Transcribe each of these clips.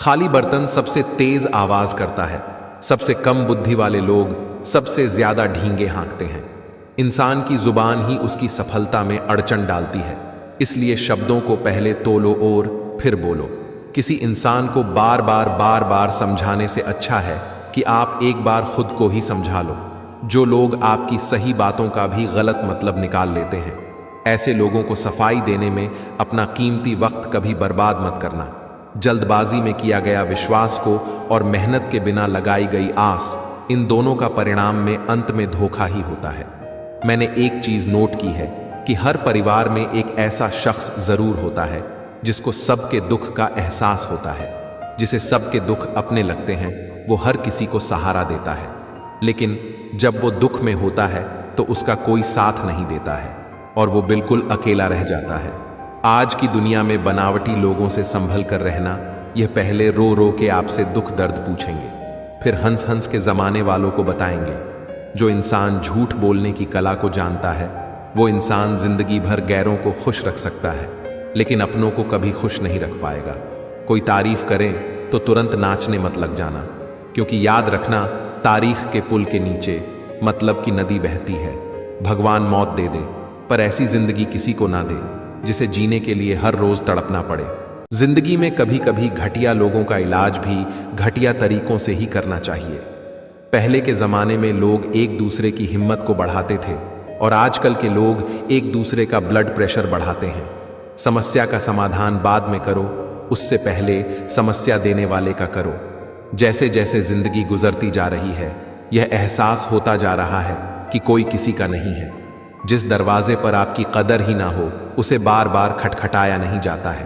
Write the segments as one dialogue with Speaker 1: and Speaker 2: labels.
Speaker 1: खाली बर्तन सबसे तेज आवाज करता है। सबसे कम बुद्धि वाले लोग सबसे ज्यादा ढींगे हाँकते हैं। इंसान की जुबान ही उसकी सफलता में अड़चन डालती है। इसलिए शब्दों को पहले तोलो और फिर बोलो। किसी इंसान को बार बार समझाने से अच्छा है कि आप एक बार खुद को ही समझा लो। जो लोग आपकी सही बातों का भी गलत मतलब निकाल लेते हैं, ऐसे लोगों को सफाई देने में अपना कीमती वक्त कभी बर्बाद मत करना। जल्दबाजी में किया गया विश्वास को और मेहनत के बिना लगाई गई आस, इन दोनों का परिणाम में अंत में धोखा ही होता है। मैंने एक चीज नोट की है कि हर परिवार में एक ऐसा शख्स जरूर होता है जिसको सबके दुख का एहसास होता है, जिसे सबके दुख अपने लगते हैं। वो हर किसी को सहारा देता है, लेकिन जब वो दुख में होता है तो उसका कोई साथ नहीं देता है और वो बिल्कुल अकेला रह जाता है। आज की दुनिया में बनावटी लोगों से संभल कर रहना, यह पहले रो रो के आपसे दुख दर्द पूछेंगे, फिर हंस हंस के जमाने वालों को बताएंगे। जो इंसान झूठ बोलने की कला को जानता है, वो इंसान जिंदगी भर गैरों को खुश रख सकता है, लेकिन अपनों को कभी खुश नहीं रख पाएगा। कोई तारीफ करे तो तुरंत नाचने मत लग जाना, क्योंकि याद रखना, तारीख के पुल के नीचे मतलब की नदी बहती है। भगवान मौत दे दे, पर ऐसी जिंदगी किसी को ना दे जिसे जीने के लिए हर रोज तड़पना पड़े। जिंदगी में कभी कभी घटिया लोगों का इलाज भी घटिया तरीकों से ही करना चाहिए। पहले के जमाने में लोग एक दूसरे की हिम्मत को बढ़ाते थे, और आजकल के लोग एक दूसरे का ब्लड प्रेशर बढ़ाते हैं। समस्या का समाधान बाद में करो, उससे पहले समस्या देने वाले का करो। जैसे जैसे जिंदगी गुजरती जा रही है, यह एहसास होता जा रहा है कि कोई किसी का नहीं है। जिस दरवाजे पर आपकी कदर ही ना हो, उसे बार बार खटखटाया नहीं जाता है।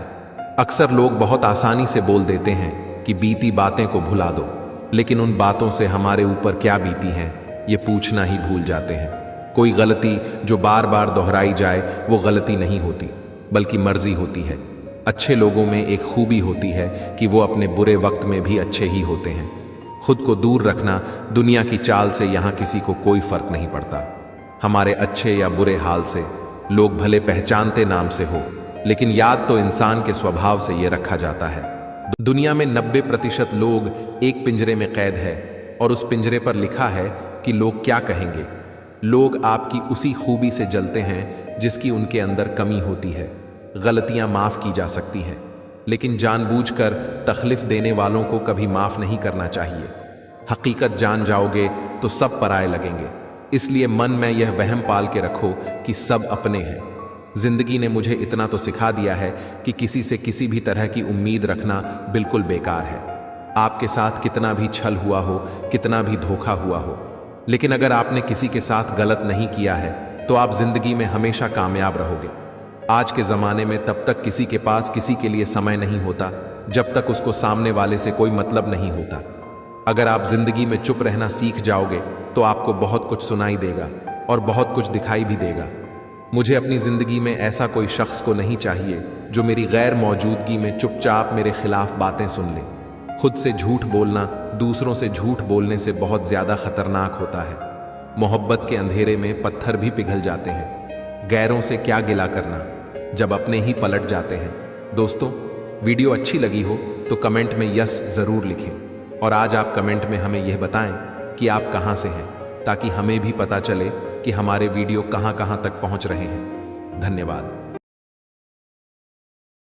Speaker 1: अक्सर लोग बहुत आसानी से बोल देते हैं कि बीती बातें को भुला दो, लेकिन उन बातों से हमारे ऊपर क्या बीती हैं, ये पूछना ही भूल जाते हैं। कोई गलती जो बार बार दोहराई जाए, वो गलती नहीं होती, बल्कि मर्जी होती है। अच्छे लोगों में एक खूबी होती है कि वो अपने बुरे वक्त में भी अच्छे ही होते हैं। खुद को दूर रखना, दुनिया की चाल से यहाँ किसी को कोई फर्क नहीं पड़ता। हमारे अच्छे या बुरे हाल से लोग भले पहचानते नाम से हो, लेकिन याद तो इंसान के स्वभाव से ये रखा जाता है। दुनिया में 90% लोग एक पिंजरे में कैद है, और उस पिंजरे पर लिखा है कि लोग क्या कहेंगे। लोग आपकी उसी खूबी से जलते हैं जिसकी उनके अंदर कमी होती है। गलतियां माफ की जा सकती हैं, लेकिन जानबूझकर तकलीफ देने वालों को कभी माफ नहीं करना चाहिए। हकीकत जान जाओगे तो सब पराये लगेंगे। इसलिए मन में यह वहम पाल के रखो कि सब अपने हैं। जिंदगी ने मुझे इतना तो सिखा दिया है कि किसी से किसी भी तरह की उम्मीद रखना बिल्कुल बेकार है। आपके साथ कितना भी छल हुआ हो, कितना भी धोखा हुआ हो, लेकिन अगर आपने किसी के साथ गलत नहीं किया है तो आप जिंदगी में हमेशा कामयाब रहोगे। आज के ज़माने में तब तक किसी के पास किसी के लिए समय नहीं होता जब तक उसको सामने वाले से कोई मतलब नहीं होता। अगर आप जिंदगी में चुप रहना सीख जाओगे तो आपको बहुत कुछ सुनाई देगा और बहुत कुछ दिखाई भी देगा। मुझे अपनी जिंदगी में ऐसा कोई शख्स को नहीं चाहिए जो मेरी गैर मौजूदगी में चुपचाप मेरे खिलाफ बातें सुन ले। खुद से झूठ बोलना दूसरों से झूठ बोलने से बहुत ज्यादा खतरनाक होता है। मोहब्बत के अंधेरे में पत्थर भी पिघल जाते हैं। गैरों से क्या गिला करना जब अपने ही पलट जाते हैं। दोस्तों, वीडियो अच्छी लगी हो तो कमेंट में यस जरूर लिखें, और आज आप कमेंट में हमें यह बताएं कि आप कहां से हैं, ताकि हमें भी पता चले कि हमारे वीडियो कहां कहां तक पहुंच रहे हैं। धन्यवाद।